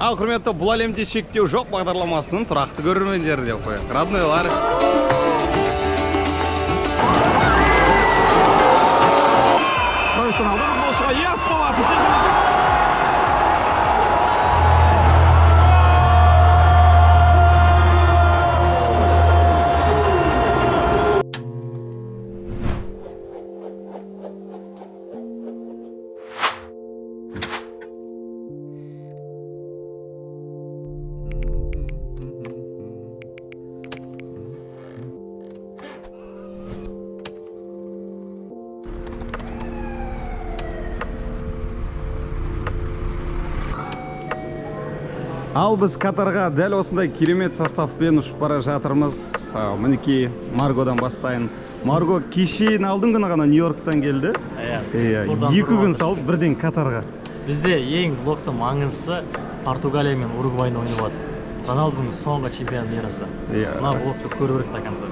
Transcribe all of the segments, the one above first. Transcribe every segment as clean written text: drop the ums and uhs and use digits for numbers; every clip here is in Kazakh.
Ал құрметті бұл әлемде шектеу жоқ бағдарламасының тұрақты көрермендері деп қояйық. Роднойлар. Профессионалды футболшыға еп болады. Ал біз Катарға дәл осындай керемет составпен ұшып бара жатырмыз. Мінекей Маргодан бастайын. Марго кешен алдың күні ғана Нью-Йорктан келді. Екі күн салып бірден Катарға. Бізде ең блоктың маңыздысы Португалия мен Уругвайны ойнап. Роналдудың соңғы чемпион мерасы. Мына блокты көру керек до конца.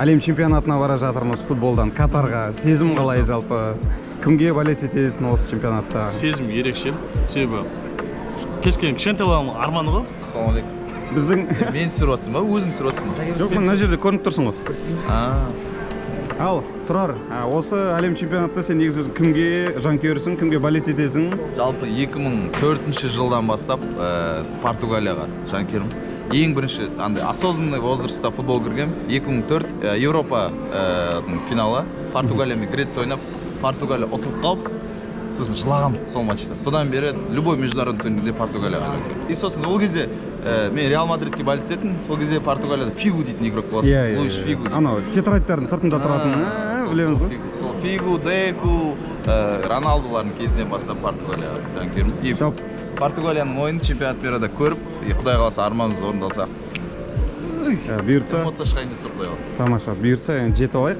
Әлем чемпионатына бара жатырмыз футболдан Катарға. Сезім қалай жалпы? Кімге болеть етесің осы чемпионатта? Сезім ерекше. Себебі кез келген кішкентай баланың арманы ғой. Ассалаумағалейкум. Біздің Мен түсіріп отырсың ба? Өзің түсіріп отырсың ба? жоқ, мына жерде көрініп тұрсың ғой. Ал, Тұрар, осы әлем чемпионатта сен негізі кімге жанкүйерсің, кімге болеть етесің? Жалпы 2004 жылдан бастап Португалияға жанкүйерім. Ең бірінші осознанный возрастта футбол кіргем. 2004 Европа финалы Португалия мен Греция ойнап, Португалия ұтылып қалып, сосын жылағам сол матчта. Содан бері любой международный турнирде Португалияға жанкүйер. И сосын ол кезде мен Реал Мадридке болеть еттім. Сол кезде Португалияда Фигу дейтін игрок болды. Луиш Фигу. Анау тетрадьтардың сыртында тұратын, білеміз ғой. Сол Фигу, Деку, Роналдулардың кезінен бастап Португалияға жанкүйерім. Португалияның ойын чемпионат мирада көріп, Құдай қаласа арманымыз орындалса. Бұйырса, эмоция шығайын деп тұр, Құдай қаласа. тамаша, бұйырса жетіп алайық.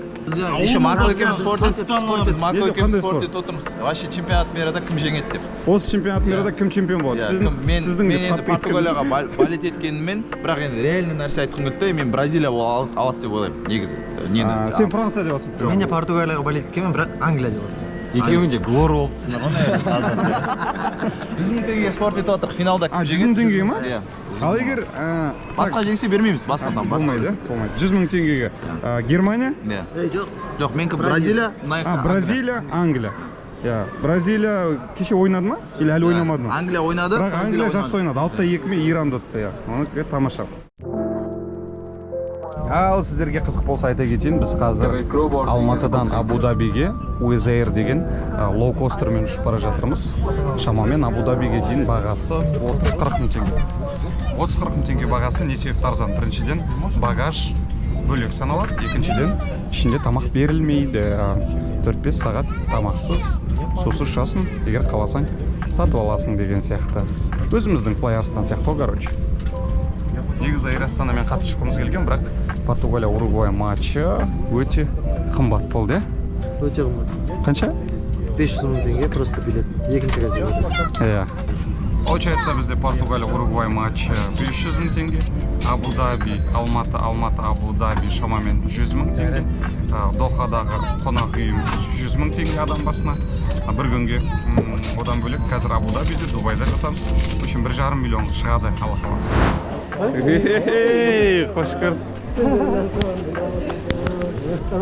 Еще Марко екеуміз спорт етіп отырмыз. Вообще чемпионат мирада кім жеңеді деп. Осы чемпионат мирада кім чемпион болады? Мен енді Португалияға болеть еткеніммен, бірақ енді реальный нәрсе айтқым келді, мен Бразилия алады деп ойлаймын, негізі. Сен Франция деп отырсың? Мен де Португалияға болеть еткенмін, бірақ Англия деп отырмын. Екеуің де глор болып. Жүзім теңгеге спорт етіп отырық, финалда кім жеңеді? 100 000 теңгеге ма? Ал егер басқа жеңсе бермейміз, басқадан. Болмайды, болмайды. 100 000 теңгеге. Германия? Жоқ, менікі Бразилия. Бразилия, Англия. Бразилия кеше ойнады ма? Или әлі ойнамады ма? Англия ойнады. Бірақ Англия жақсы ойнады. 6-2 мен Иранды ұтты. Оны тамаша. Ал сіздерге қызық болса айта кетейін, біз қазір Алматыдан Абу-Дабиге Wizz Air деген лоукостермен ұшып бара жатырмыз. Шамамен Абу-Дабиге дейін бағасы 30-40 мың теңге. 30-40 мың теңге бағасы не себепті арзан? Біріншіден багаж бөлек саналады, екіншіден ішінде тамақ берілмейді. 4-5 сағат тамақсыз, сусыз жасын, егер қаласаң сатып аласың деген сияқты. Өзіміздің Флайарстан сияқты, короче. Негізі Air Астанамен қатты ұшқымыз келген, бірақ Португалия Уругвай матчы өте қымбат болды. Өте қымбат. Қанша? 500 мың теңге просто билет. Екінші категориясы. Получается, бізде Португалия Уругвай матчы 500 мың теңге, Абу-Даби, Алматы, Абу-Даби шамамен 100 мың теңге, Дохадағы қонақ үйіміз 100 мың теңге адам басына. Бір күнге одан бөлек қазір Абу-Дабиде, Дубайда жатамыз. Үшін 1,5 миллион шығады Алла қаласа. Қош көрдік.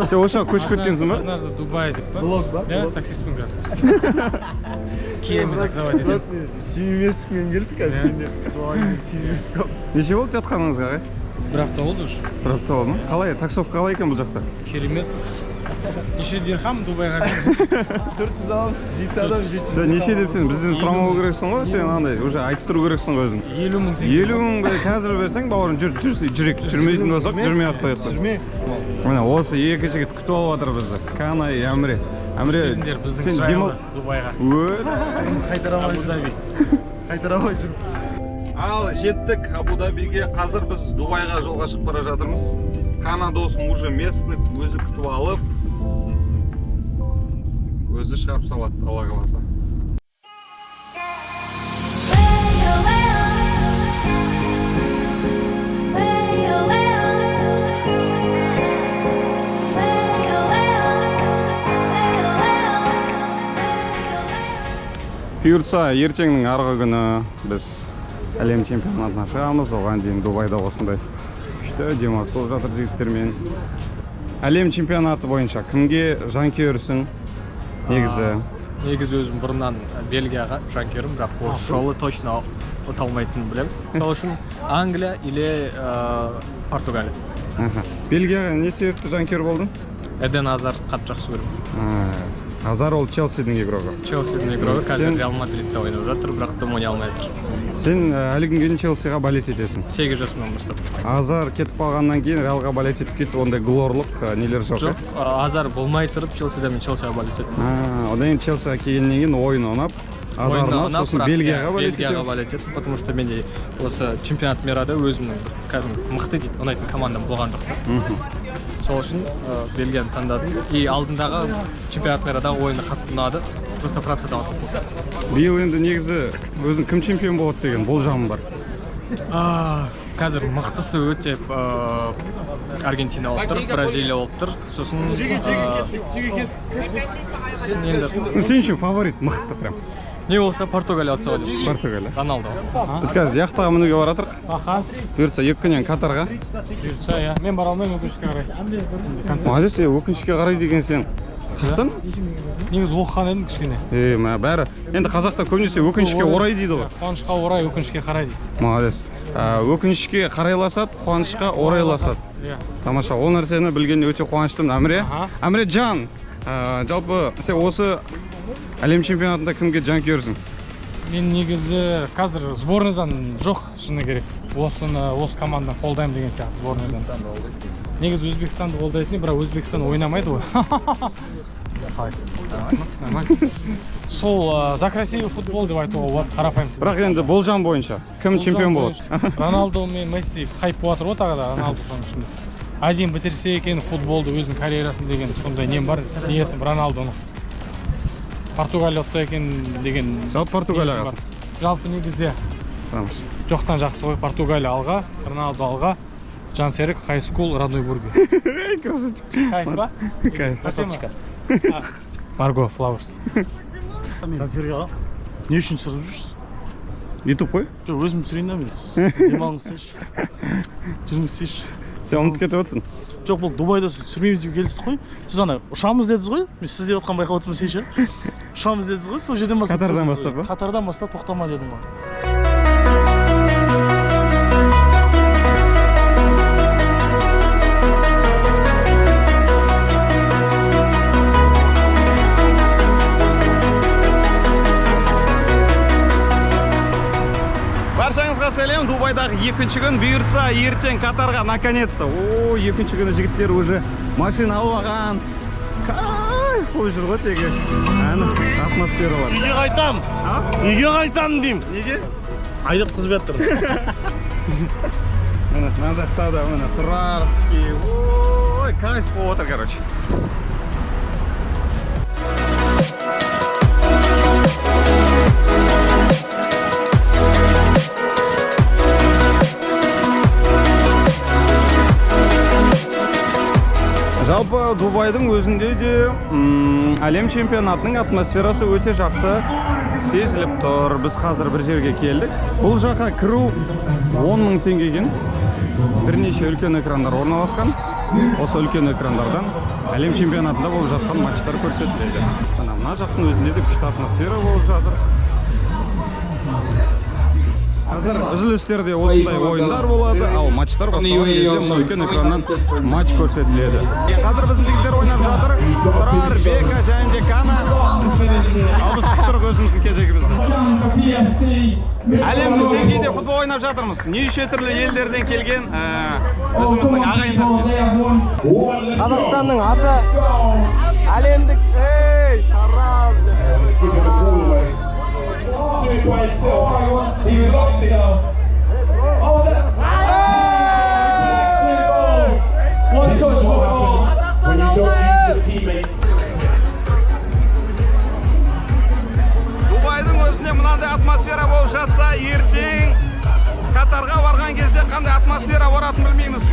Сен ошаға көшіп кеткенсің ба? Однажды Дубай деп па? Блог ба? Я таксистпен красавчик. Киямен так завод етеді. Семимесікмен келдік, қазір сендерді күтіп алайын, семимесік. Неше болды жатқаныңызға? Бір апта болды уже. Бір апта болды ма? Қалай? Таксовка қалай екен бұл жақта? Керемет. Неше дирхам Дубайға келді. 400 аламыз, 7 адам, 700. Неше деп сен бізден сұрамау керексің ғой, сен андай уже айтып тұру керексің ғой өзің. 50 мың теңге. 50 мың қазір берсең, бауырым жүрмейтін болсақ, жүрмей ақ қояйық. Міне осы екі жігіт күтіп алып жатыр бізді. Кана и Әміре. Әміре, біздің шырайлы Дубайға. Қайтарамайсың. Ал жеттік Абу-Дабиге. Қазір біз Дубайға жолға шығып бара жатырмыз. Кана досым уже местный, өзі күтіп алып, өзі шығарып салады, Алла қаласа. бұйыртса ертеңнің арғы күні біз әлем чемпионатына шығамыз. Оған дейін Дубайда осындай күшті демалыс болып жатыр жігіттермен. Әлем чемпионаты бойынша кімге жанкүйерсің негізі? Негізі өзім бұрыннан Бельгияға жанкүйерім, бірақ бұл жолы точно ұта алмайтынын білемін. Сол үшін Англия или Португалия. Бельгияға не себепті жанкүйер болдың? Эден Азар қатты жақсы көремін. Азар ол Челсидің игрогі. Челсидің игрогі қазір Реал Мадридте ойнап жатыр, бірақ та ойнай алмай жатыр. Сен әлі күнге дейін Челсиға болеть етесің. 8 жасынан бастап. Азар кетіп қалғаннан кейін Реалға болеть етіп кетіп, ондай глорлық нелер жоқ. Жоқ, Азар болмай тұрып Челсиде мен Челсиға болеть еттім. Одан кейін Челсиға келгеннен кейін ойын ұнап, Азар ұнап, сосын Бельгияға болеть етіп. Бельгияға болеть еттім, потому что менде осы чемпионат мирада өзімнің кәдімгі мықты дейді, ұнайтын командам болған жоқ. Сол үшін Бельгияны таңдадым. И алдындағы чемпионат мирадағы ойыны қатты ұнады. Просто Францияда отыр. Биыл енді негізі өзің кім чемпион болады деген болжамым бар. Қазір мықтысы өте Аргентина болып тұр, Бразилия болып тұр. Сосын Сен үшін фаворит мықты прям? Не болса Португалия отса ойдым. Португалия. Роналдо. Біз қазір яқтаға мінуге баратыр. Бұйыртса 2 күннен Катарға. Бұйыртса, иә. Мен бара алмаймын өкінішке қарай. Молодец, өкінішке қарай деген сен. Қақтың? Негізі оқыған едім кішкене. Бәрі. Енді қазақта көбінесе өкінішке орай дейді ғой. Қуанышқа орай, өкінішке қарай дейді. Молодец. Өкінішке қарайласады, қуанышқа орайласады. Тамаша, ол нәрсені білгенде өте қуаныштымын. Әміре Жан, жалпы сен осы әлем чемпионатында кімге жанкүйерсің? Мен негізі қазір сборныйдан жоқ, шыны керек. Осы команданы қолдаймын деген сияқты сборныйдан. Негізі Өзбекстанды қолдайтын, бірақ Өзбекстан ойнамайды ғой. Сол за красивый футбол деп айтуға болады, қарапайым. Бірақ енді болжам бойынша кім чемпион болады? Роналдо мен Месси хайп болатыр ғой тағы да, Роналдо соның ішінде. Один бітірсе екен футболды өзінің карьерасын деген сондай нем бар, ниетім Роналдоны. Португалия отса екен деген. Жалпы Португалияға. Жалпы негізі жоқтан жақсы ғой. Португалия алға, Роналдо алға, Жансерік, High School, родной бургер. Кайф ба? Кайф. Красоточка. Марго Flowers. Жансерік аға, не үшін түсіріп жүрсіз? YouTube қой? Жоқ, өзім түсірейін да мен. Сіз демалыңыз істейші. Жүріңіз істейші. Сен ұмытып кетіп отырсың. Жоқ, бұл Дубайда сіз түсірмейміз деп келістік қой. Сіз ана ұшамыз дедіңіз ғой. Мен сіз деп отқан байқап отырмын сен ше. Ұшамыз дедіңіз ғой, сол жерден бастап. Катардан бастап па? Катардан бастап тоқтама дедім ғой. Баршаңызға сәлем. Дубайдағы 2-ші күн, бұйыртса ертең Катарға наконец-то. Екінші күні жігіттер уже машина алған. Кайф болып жүр ғой теге. Атмосфера бар. Үйге қайтам. Үйге қайтам деймін. Неге? Айдап қызып жатыр. Мына жақта да Тұрарский. Ой, кайф болып отыр, короче. Жалпы Дубайдың өзінде де әлем чемпионатының атмосферасы өте жақсы сезіліп тұр. Біз қазір бір жерге келдік. Бұл жаққа кіру 10 000 теңгеден бірнеше үлкен экрандар орналасқан. Осы үлкен экрандардан әлем чемпионатында болып жатқан матчтар көрсетіледі. Мына жақтың өзінде де күшті атмосфера болып жатыр. Қазір үзілістерде осындай ойындар болады, ал матчтар басталған кезде мына үлкен экраннан матч көрсетіледі. Қазір біздің жігіттер ойнап жатыр. Тұрар, Бека және де Кана. Ал біз күттірік өзіміздің кезегімізді. Әлемдік деңгейде футбол ойнап жатырмыз. Неше түрлі елдерден келген өзіміздің ағайындар. Қазақстанның аты әлемдік Тараз Дубайдың өзінде мынандай атмосфера болып жатса, ертең Катарға барған кезде қандай атмосфера болатынын білмейміз.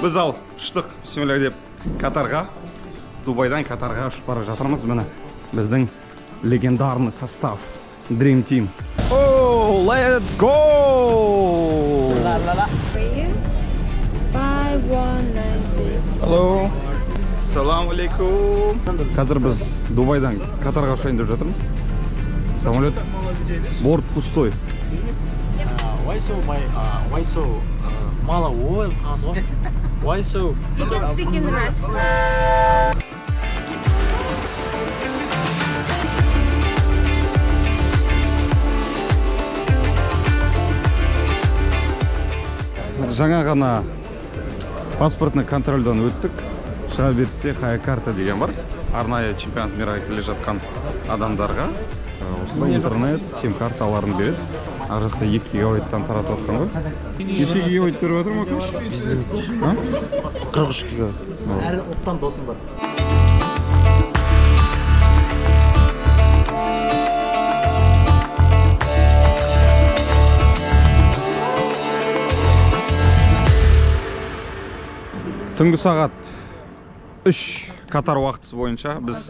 Біз ал ұштық бисмилля деп Катарға, Дубайдан Катарға ұшып бара жатырмыз. Міне біздің легендарный состав Dream Team. Oh, let's go! 5190. Hello. Салам алейкум. Қазір біз Дубайдан Катарға ұшайын деп жатырмыз. Самолет борт пустой. Why so мало oil қағаз ғой? Why so? You can speak in Russian. Жаңа ғана паспортный контрольдан өттік. Шыға берісте хая карта деген бар. Арнайы чемпионат мира келе жатқан адамдарға осындай интернет, сим карталарын береді. Ар жақта 2 гигабайттан таратып жатқан ғой. Неше гигабайт беріп жатыр ма көш? 43 гигабайт. Әр ұлттан досым бар. Түнгі сағат 3 Катар уақытысы бойынша біз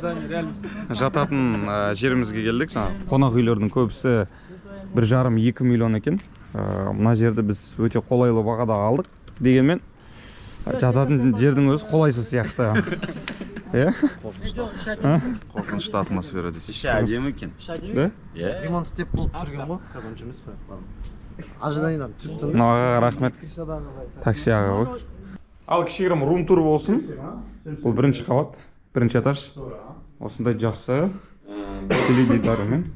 жататын жерімізге келдік. Қонақ үйлердің көбісі 1,5-2 миллион екен. Мына жерді біз өте қолайлы бағада алдық. Дегенмен жататын жердің өзі қолайсыз сияқты. Қорқынышты атмосфера десе. Әдемі екен. Да? Ремонт істеп болып түсірген ғой, қазір онша емес па? Ожиданиедан түсіп Ағаға рахмет. Такси аға ғой. Ал кішігірім рум-тур болсын. Бұл бірінші қабат, бірінші этаж. Осындай жақсы теледидарымен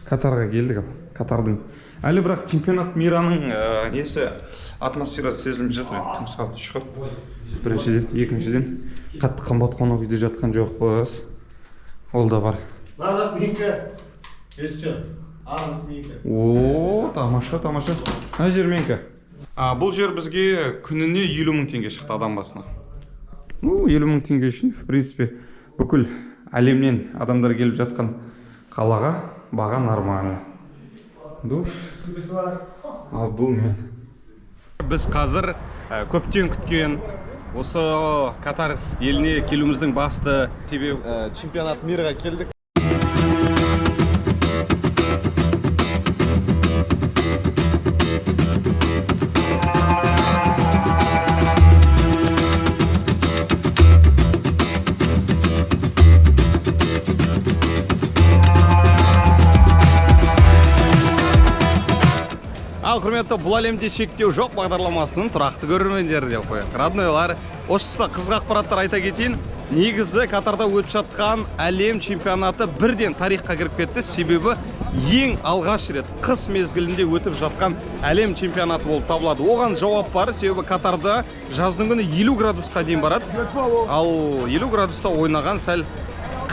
Катарға келдік. Катардың әлі бірақ чемпионат мираның несі атмосферасы сезіліп жатыр. Түнгі сағат 3 қой. Біріншіден, екіншіден қатты қымбат қонақ үйде жатқан жоқпыз. Ол да бар. Назақ менікі. Есчі. Ағыз менікі. О, тамаша. Ана жер менікі. Бұл жер бізге күніне 50 000 теңге шықты адам басына. 50 000 теңге үшін, в принципе, бүкіл әлемнен адамдар келіп жатқан қалаға баға нормально. Душ. Ал бұл мен. Біз қазір көптен күткен осы Катар еліне келуіміздің басты себебі Чемпионат мирға келдік. Ал құрметті, бұл әлемде шектеу жоқ бағдарламасының тұрақты көрермендері деп қояйық. Роднойлар, осы тұста қызық ақпараттар айта кетейін. Негізі Катарда өтіп жатқан әлем чемпионаты бірден тарихқа кіріп кетті. Себебі ең алғаш рет қыс мезгілінде өтіп жатқан әлем чемпионаты болып табылады. Оған жауап бар, себебі Катарда жаздың күні 50 градусқа дейін барады. Ал 50 градуста ойнаған сәл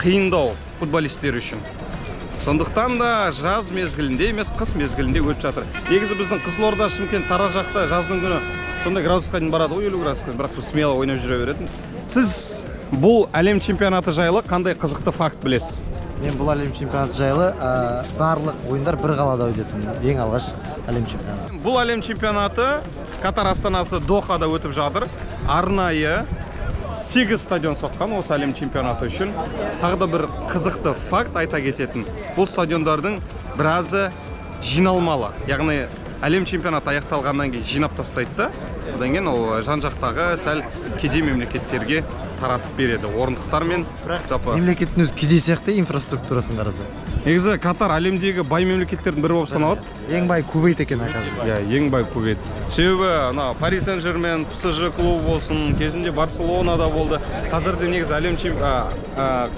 қиындау футболистер үшін. Сондықтан да жаз мезгілінде емес, қыс мезгілінде өтіп жатыр. Негізі біздің Қызылорда, Шымкент, Тараз жақта жаздың күні сондай градусқа дейін барады ғой, 50 градусқа, бірақ смело ойнап жүре беретінбіз. Сіз бұл әлем чемпионаты жайлы қандай қызықты факт білесіз? Мен бұл әлем чемпионаты жайлы барлық ойындар бір қалада өтетін. Ең алғаш әлем чемпионаты. Бұл әлем чемпионаты Катар астанасы Дохада өтіп жатыр. Арнайы 8 стадион соққан осы әлем чемпионаты үшін. Тағы да бір қызықты факт айта кететін. Бұл стадиондардың біразы жиналмалы. Яғни әлем чемпионаты аяқталғаннан кейін жинап тастайды. Одан кейін ол жан-жақтағы сәл кедей мемлекеттерге таратып береді. Орындықтар мен жалпы Мемлекеттің өзі кедей сияқты инфраструктурасын қараса. Негізі Катар әлемдегі бай мемлекеттердің бірі болып саналады. Ең бай Кувейт екен қазір. Иә, ең бай Кувейт. Себебі Пари Сен-Жермен, PSG клубы болсын, кезінде Барселонада болды. Қазірде негізі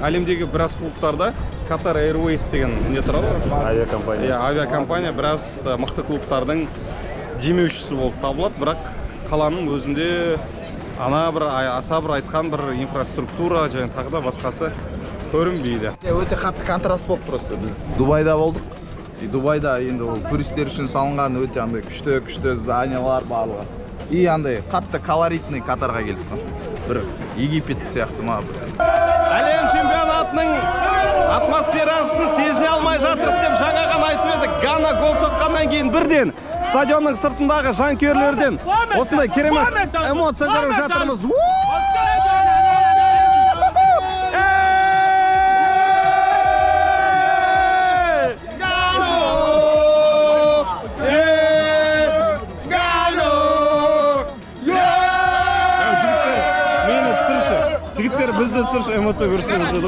әлемдегі біраз клубтарда Qatar Airways деген не тұрады? Авиакомпания. Авиакомпания біраз мықты клубтардың демеушісі болып табылады, бірақ қаланың өзінде аса бір айтқан бір инфраструктура және тағы да басқасы көрінбейді. Өте қатты контраст болып просто. Біз Дубайда болдық. Дубайда енді ол туристер үшін салынған өте андай күшті зданиялар барлығы. И андай қатты колоритный Катарға келдік. Бір Египет сияқты ма бір. Әлем чемпионатының атмосферасын сезіне алмай жатырып деп жаңа ғана айтып едік. Гана гол соққаннан кейін бірден стадионның сыртындағы жанкүйерлерден осындай керемет эмоция көріп жатырмыз. Жігіттер бізді түсірші эмоция көрсетеміз деді.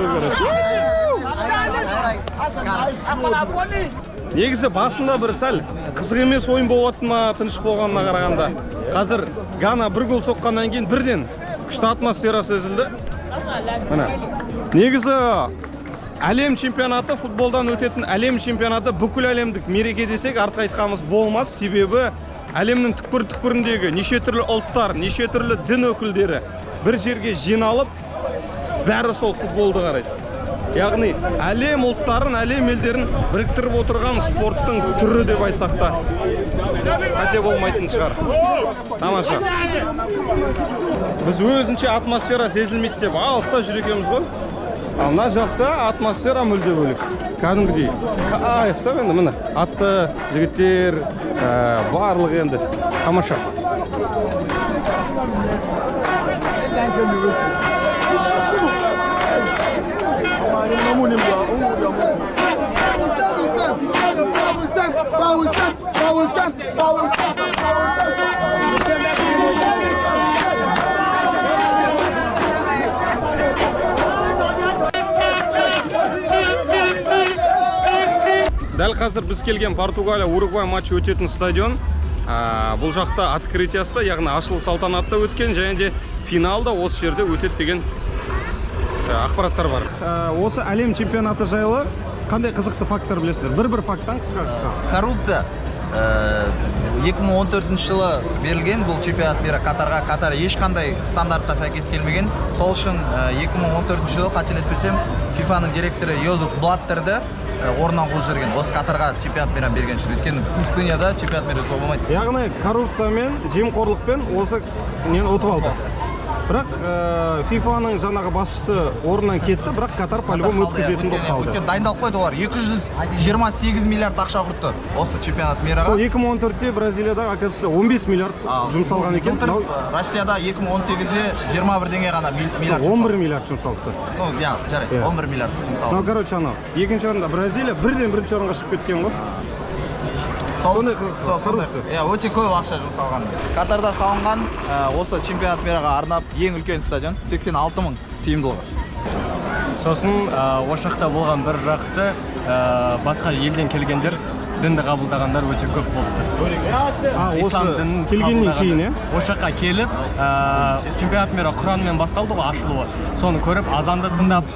Негізі басында бір сәл қызық емес ойын болатын ма, тыныш болғанына қарағанда. Қазір Гана бір гол соққаннан кейін бірден күшті атмосфера сезілді. Міне. Негізі әлем чемпионаты, футболдан өтетін әлем чемпионаты бүкіл әлемдік мереке десек артық айтқанымыз болмас. Себебі әлемнің түкпір-түкпіріндегі неше түрлі ұлттар, неше түрлі дін өкілдері бір жерге жиналып, бәрі сол футболды қарайды. Яғни әлем ұлттарын, әлем елдерін біріктіріп отырған спорттың түрі деп айтсақ та қате болмайтын шығар. Тамаша. Біз өзінше атмосфера сезілмейді деп алыста жүр екенбіз ғой. Ал мына жақта атмосфера мүлде бөлек. Кәдімгідей. Аяқтап енді міне атты жігіттер барлығы енді тамаша. Дәл қазір біз келген Португалия Уругвай матчы өтетін стадион. Бұл жақта открытиясында, яғни ашылу салтанатта өткен, және де финалда осы жерде өтеді деген ақпараттар бар. Осы әлем чемпионаты жайлы қандай қызықты факттар білесіздер? Бір факттан қысқа. Коррупция 2014 жылы берілген бұл чемпионат мира Катарға. Катар ешқандай стандартқа сәйкес келмеген. Сол үшін 2014 жылы қателеспесем FIFA-ның директоры Йозеф Блаттерді орнынан қуып жіберген. Осы Катарға чемпионат мира берген үшін. Өйткені пустыняда чемпионат мира жасауға болмайды. Яғни коррупциямен, жемқорлықпен осы нені ұтып алды. Бірақ FIFA-ның жаңағы басшысы орнынан кетті, бірақ Катар по-любому өткізетін болып қалды. Өйткені дайындалып қойды олар. 228 миллиард ақша құртты осы чемпионат мираға. Сол 2014-те Бразилияда, оказывается, 15 миллиард жұмсалған екен. Россияда 2018-де 21 деңге ғана миллиард. 11 миллиард жұмсалыпты. Ну, жарайды, 11 миллиард жұмсалды. Ну, короче, анау, екінші орында Бразилия бірінші орынға шығып кеткен ғой. Өте көп ақша жұмсалған. Катарда салынған осы чемпионат мираға арнап ең үлкен стадион 86 мың сыйымдылығы. Сосын осы жақта болған бір жақсы басқа елден келгендер дінді қабылдағандар өте көп болды. Ислам дінін келгеннен кейін, осы жаққа келіп чемпионат мира Құранмен басталды ғой, ашылуы. Соны көріп, азанды тыңдап,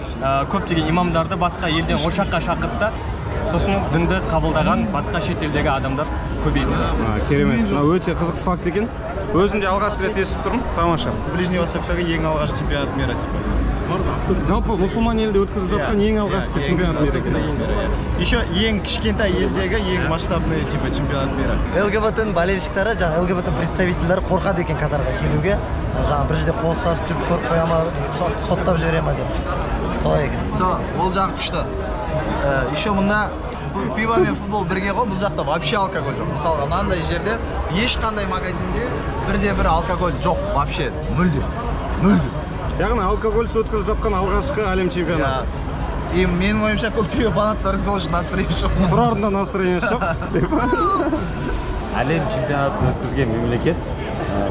көптеген имамдарды басқа елден осы жаққа шақыртты. Сосын дінді қабылдаған басқа шетелдегі адамдар көбейді. Керемет. Өте қызықты факт екен. Өзімде алғаш рет естіп тұрмын. Тамаша. Ближний Востоктағы ең алғаш чемпионат мира типа. Жалпы мұсылман елде өткізіп жатқан ең алғашқы чемпионат мира. Еще ең кішкентай елдегі ең масштабный типа чемпионат мира. ЛГБТ болельщиктері, жаңа ЛГБТ представительдері қорқады екен Катарға келуге. Жаңа бір жерде қол ұстасып жүріп көріп қоя ма, соттап жібере ма деп. Солай екен. Ол жағы күшті. Еще мұнда пиво мен футбол бірге ғой, бұл жақта вообще алкоголь жоқ. Мысалға, мынандай жерде ешқандай магазинде бірде-бір алкоголь жоқ, вообще мүлде. Яғни алкогольсіз өткізіп жатқан алғашқы әлем чемпионаты. И менің ойымша көптеген фанаттардың сол үшін настроение жоқ. Тұрардың да настроение жоқ. Әлем чемпионатын өткізген мемлекет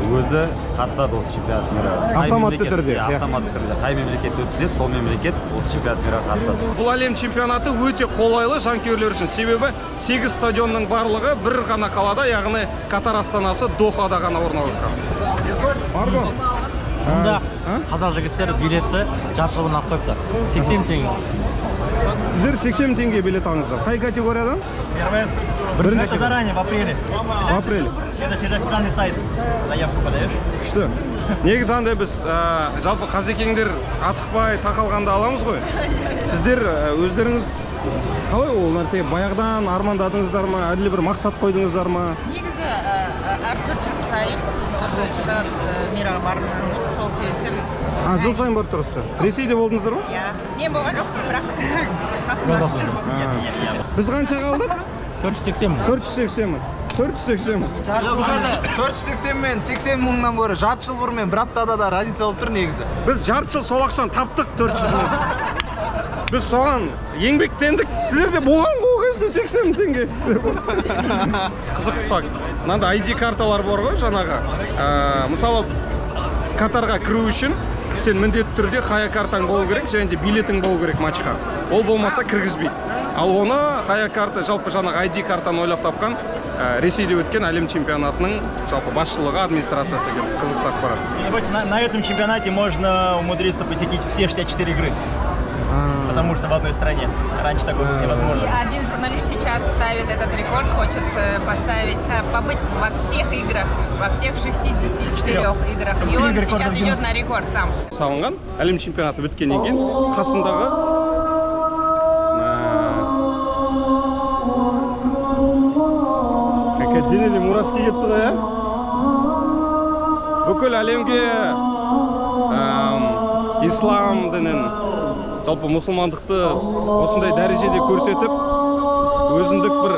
өзі қатысады осы чемпионат мираға. Автоматты түрде. Автоматты түрде. Қай мемлекет өткізеді, сол мемлекет осы чемпионат мираға қатысады. Бұл әлем чемпионаты өте қолайлы жанкүйерлер үшін. Себебі 8 стадионның барлығы бір ғана қалада, яғни Катар астанасы Дохада ғана орналасқан. Пардон. Мұнда қазақ жігіттер билетті жаршылығын алып қойыпты. 80 теңге. Сіздер 80 теңге билет алыңыздар. Қай категориядан? Бірінші заранее, в апреле. В апреле. Это через официальный сайт. Заявку подаешь. Күшті. Негізі андай біз жалпы қазекеңдер асықпай тақалғанда аламыз ғой. Сіздер өздеріңіз қалай ол нәрсеге баяғыдан армандадыңыздар ма, әділі бір мақсат қойдыңыздар ма? Негізі әр 4 жыл сайын осы чемпионат мираға барып жүрміз, сол себептен. Жыл сайын барып тұрсыздар. Ресейде болдыңыздар ма? Иә. Мен болған жоқ, бірақ қасында. Біз қанша қалдық? 480 мың. 480 мың. 480 мың. Бұл жерде 480 мен 80 мыңнан гөрі жарты жыл бұрын мен бір аптада да разница болып тұр негізі. Біз жарты жыл сол ақшаны таптық 400 мың. Біз соған еңбектендік. Сіздерде болған ғой кезде 80 мың теңге. Қызықты факт. Мынандай ID карталар бар ғой жаңағы. Мысалы Катарға кіру үшін сен міндетті түрде хая картаң болу керек, және де билетің болу керек матчқа. Ол болмаса кіргізбейді. Ал оны хая карта, жалпы жаңағы ID картаны ойлап тапқан Ресейде өткен әлем чемпионатының жалпы басшылығы, администрациясы екен. Қызықты ақпарат. На этом чемпионате можно умудриться посетить все 64 игры. Потому что в одной стране. Раньше такое было невозможно. И один журналист сейчас ставит этот рекорд, хочет поставить, побыть во всех играх, во всех 64 играх. И он сейчас идет на рекорд сам. Салынған әлем чемпионаты өткеннен кейін қасындағы денеде мурашки кетті ғой, ә? Бүкіл әлемге ислам дінін, жалпы мұсылмандықты осындай дәрежеде көрсетіп, өзіндік бір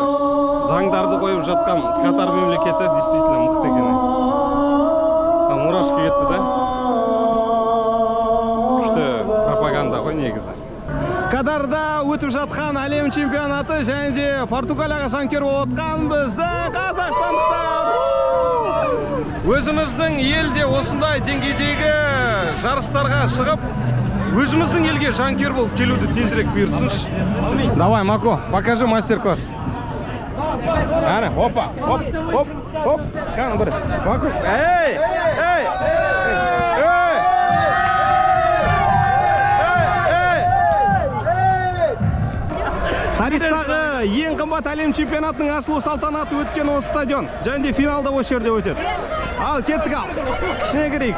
заңдарды қойып жатқан Катар мемлекеті действительно мықты екені. Мурашки кетті, да? Күшті пропаганда ғой негізі. Катарда өтіп жатқан әлем чемпионаты және де Португалияға жанкүйер болып отқан біздің қазақстандықтар. Өзіміздің елде осындай деңгейдегі жарыстарға шығып, өзіміздің елге жанкүйер болып келуді тезірек бұйыртсыншы. Давай, Мако, покажи мастер-класс. Әне, опа, оп, оп, оп. Қаны бір. Мако, эй, эй, эй. Тарихтағы ең қымбат әлем чемпионатының ашылу салтанаты өткен осы стадион. Және де финалда осы жерде өтеді. Ал, кеттік ал. Ішіне кірейік.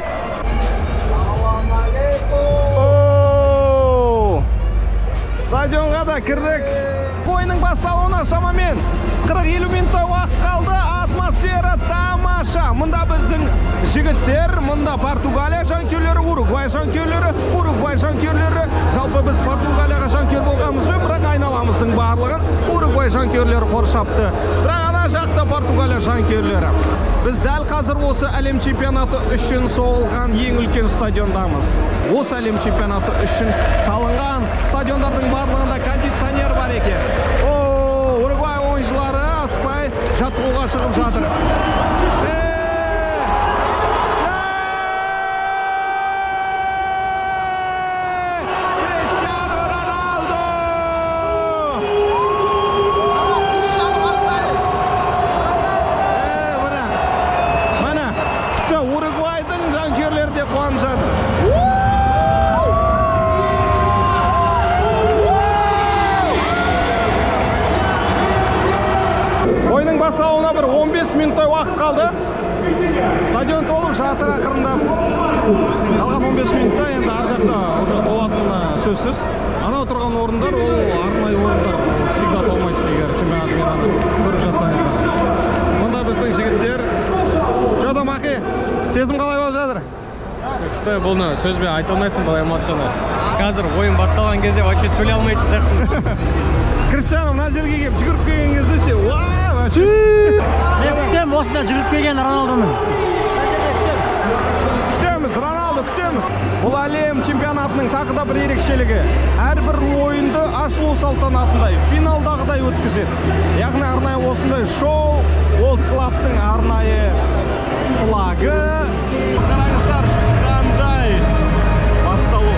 Стадионға да кірдік. Ойынның басталуына шамамен 40-50 минуттай уақыт қалды. Атмосфера тамаша. Мұнда біздің жігіттер, мұнда Португалия жанкүйерлері, Уругвай жанкүйерлері, Уругвай жанкүйерлері. Жалпы біз Португалияға жанкүйер болғанымызбен, бірақ айналамыздың барлығын Уругвай жанкүйерлері қоршапты. Бірақ ана жақта Португалия жанкүйерлері. Біз дәл қазір осы әлем чемпионаты үшін соғылған ең үлкен стадиондамыз. Осы әлем чемпионаты үшін салынған стадиондардың барлығында кондиционер бар екен. Уругвай ойыншылары асықпай жаттығуға шығып жатыр. Басталуына бір 15 минуттай уақыт қалды. Стадион толып жатыр ақырында. Қалған 15 минутта енді ар жақта уже толатыны сөзсіз. Анау тұрған орындар, ол арнайы орындар. Всегда толмайды егер чемпионат мейрамын көріп жатсаңыздар. Мұнда біздің жігіттер. Жода Махи, сезім қалай болып жатыр? Күшті, бұны сөзбен айта алмайсың, бұл эмоцияны. Қазір ойын басталған кезде вообще сөйлей алмайтын сияқты. Криштиану мына жерге келіп жүгіріп келген кезде ше, мен күтем осында жүріп келген Роналдоның. Күтеміз, Роналдо күтеміз. Бұл әлем чемпионатының тағы да бір ерекшелігі. Әрбір ойынды ашылу салтанатындай, финалдағыдай өткізеді. Яғни арнайы осындай шоу, ол клубтың арнайы флагы. Қараңыздар, қандай басталу.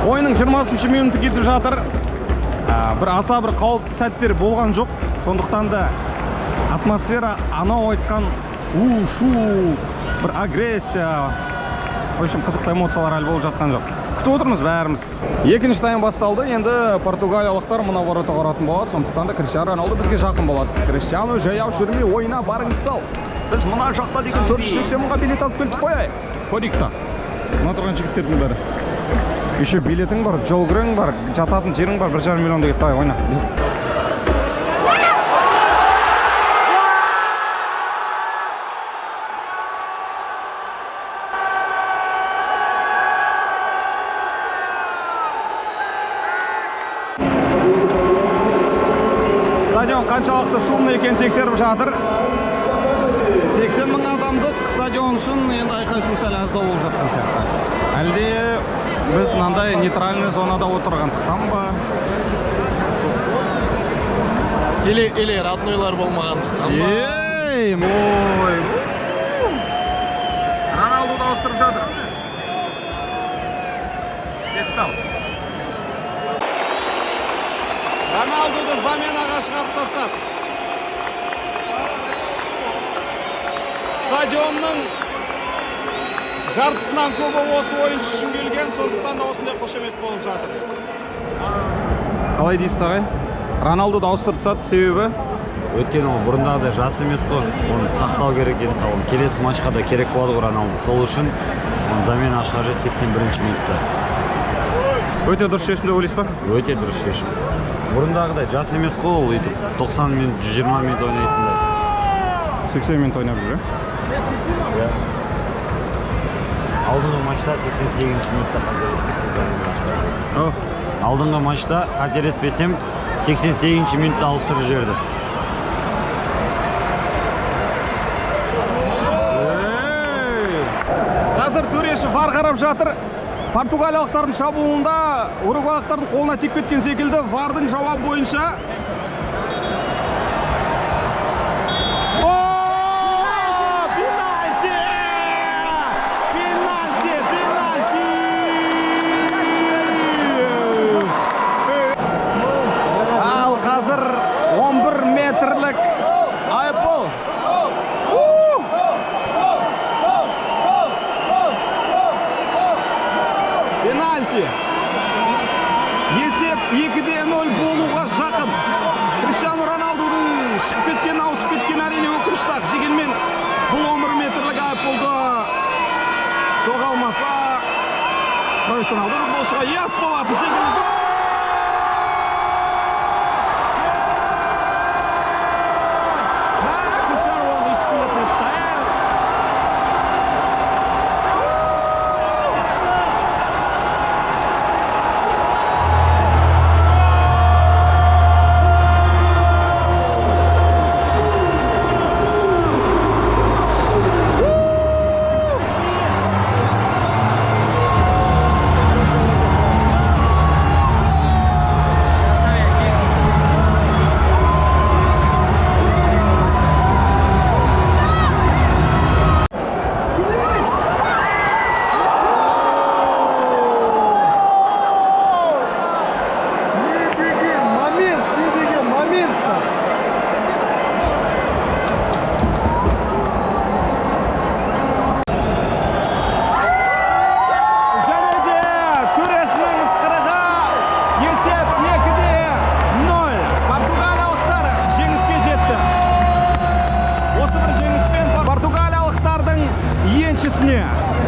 Ойынның 20-шы минуты кетіп жатыр. Бір аса бір қауіпті сәттер болған жоқ. Сондықтан да атмосфера анау айтқан шу, бір агрессия. В общем, қызықты эмоциялар әлі болып жатқан жоқ. Күтіп отырмыз бәріміз. Екінші тайм басталды. Енді португалиялықтар мына ворота қаратын болады. Сондықтан да Криштиану Роналду бізге жақын болады. Криштиану жаяу жүрмей ойына барыңды сал. Біз мына жақта деген 480 мыңға билет алып келдік қояйық. Көрейік та. мына тұрған жігіттердің бәрі. Еще билетің бар, жол кірің бар, жататын жерің бар, 1,5 миллион деген. Давай, ойна. Стадион қаншалықты шумный екенін тексеріп жатыр. 80 мың адамдық стадион үшін енді айқай-шу сәл аздау болып жатқан сияқты. Әлде біз мынандай нейтральный зонада отырғандықтан ба? Или роднойлар болмағандықтан ба? Ей, ой. Роналду да ауыстырып жатыр. Кетті. Роналдуды заменаға шығарып тастады. Стадионның жартысынан көбі осы ойыншы үшін келген, сондықтан да осындай қошемет болып жатыр. Қалай дейсіз ағай? Роналдуды ауыстырып тастады, себебі? Өйткені ол бұрындағыдай жас емес қой, оны сақтау керек екен, мысалы келесі матчқа да керек болады ғой Роналду. Сол үшін оны замена шығарып 81-ші минутта. Өте дұрыс шешім деп ойлайсыз ба? Өте дұрыс шешім. Бұрындағыдай жас емес қой ол, өйтіп 90 минут, 120 минут ойнайтындар. 80 минут ойнап жүр. Алдыңғы матчта 88-ші минутта қателеспесем. Алдыңғы матчта қателеспесем 88-ші минутта ауыстырып жіберді. Қазір төреші VAR қарап жатыр. Португалиялықтардың шабуылында уругвайлықтардың қолына тиіп кеткен секілді. VAR-дың жауабы бойынша есеп 2-0 болуға жақын. Криштиану Роналдудың шығып кеткен, ауысып кеткен әрине өкінішті. Дегенмен бұл 11 метрлік айыппұлды соға алмаса профессионалды футболшыға ие болатын секілді.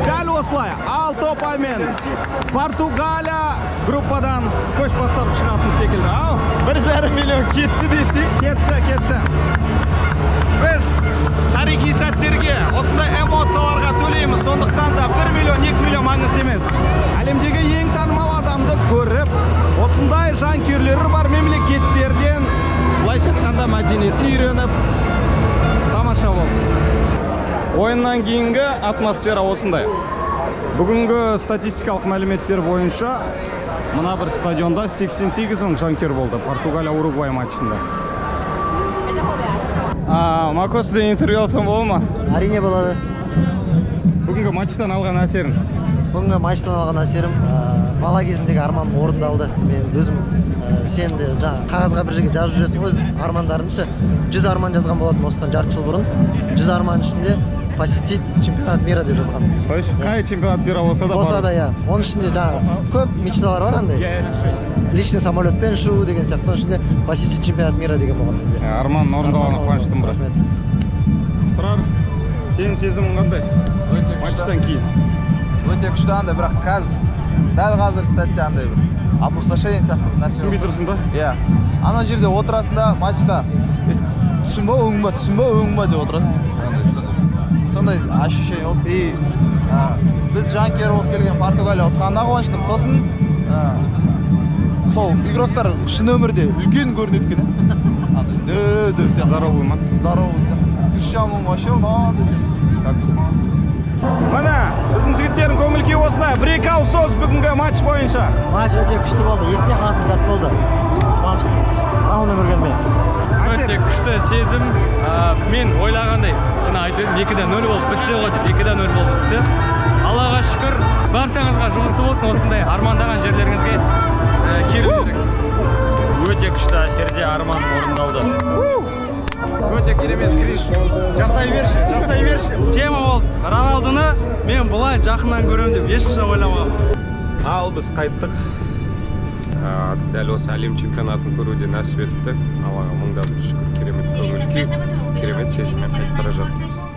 Дәл осылай алты ұпаймен Португалия группадан көш бастап шығатын секілді. 1,5 миллион кетті десек. Кетті. Біз тарихи сәттерге, осындай эмоцияларға төлейміз. Сондықтан да 1 миллион, 2 миллион маңызды емес. Әлемдегі ең танымал адамды көріп, осындай жанкүйерлері бар мемлекеттерден былайша айтқанда мәдениетін үйреніп, тамаша болды. Ойыннан кейінгі атмосфера осындай. Бүгінгі статистикалық мәліметтер бойынша мына бір стадионда 88 мың жанкүйер болды Португалия-Уругвай матчында. Макостен интервью алсам болады ма? Әрине болады. Бүгінгі матчтан алған әсерің? Бүгінгі матчтан алған әсерім бала кезімдегі арманым орындалды. Мен өзім сен де қағазға бір жерге жазып жүресің, өз армандарыңды 100 арман жазған болатын осыдан жарты жыл бұрын. 100 арман ішінде посетить чемпионат мира деп жазған. Қай чемпионат мира болса да? Болса да, иә. Оның ішінде көп мечталар бар андай. Личный самолетпен ұшу деген сияқты. Соның ішінде посетить чемпионат мира деген болған менде. Арман орындалғаны қуаныштымын брат. Тұрар, сенің сезімің қандай? Матчтан кейін. өте күшті андай, бірақ қазір дәл қазіргі сәтте андай бір опустошение сияқты бір нәрсе. Түсінбей тұрсың ба? Иә. Ана жерде отырасың да матчта түсін ба, өң ба, түсін ба, өң ба деп отырасың. Сондай ощущение болды. И біз жанкүйер болып келген Португалия ұтқанына қуаныштымын. Сосын сол игроктар шын өмірде үлкен көрінеді екен. Здоровый ма? Здоровый. Кришчиану вообще молодец. Міне, біздің жігіттердің көңіл-күйі осылай. Бір-екі ауыз сөз бүгінгі матч бойынша. Матч өте күшті болды, есте қалатын сәт болды. Қуаныштымын. Раундын көргенмен. Өте күшті сезім. Мен ойлағандай, жаңа айтып едім, 2-0 болып бітсе ғой деп, 2-0 болып бітті. Аллаға шүкір, баршаңызға жұғысты болсын, осындай армандаған жерлеріңізге келу керек. Өте күшті әсерде арман орындалды. Өте керемет Криш. Жасай берші. Тема болды. Роналдуны мен бұлай жақыннан көрем деп ешқашан ойламағанмын. Ал біз қайттық. Дәл осы әлем чемпионатын көруден нәсіп етіпті. Аллаға мыңдап шүкір, керемет көңіл күй, керемет сезіммен қайтып бара жатырмыз.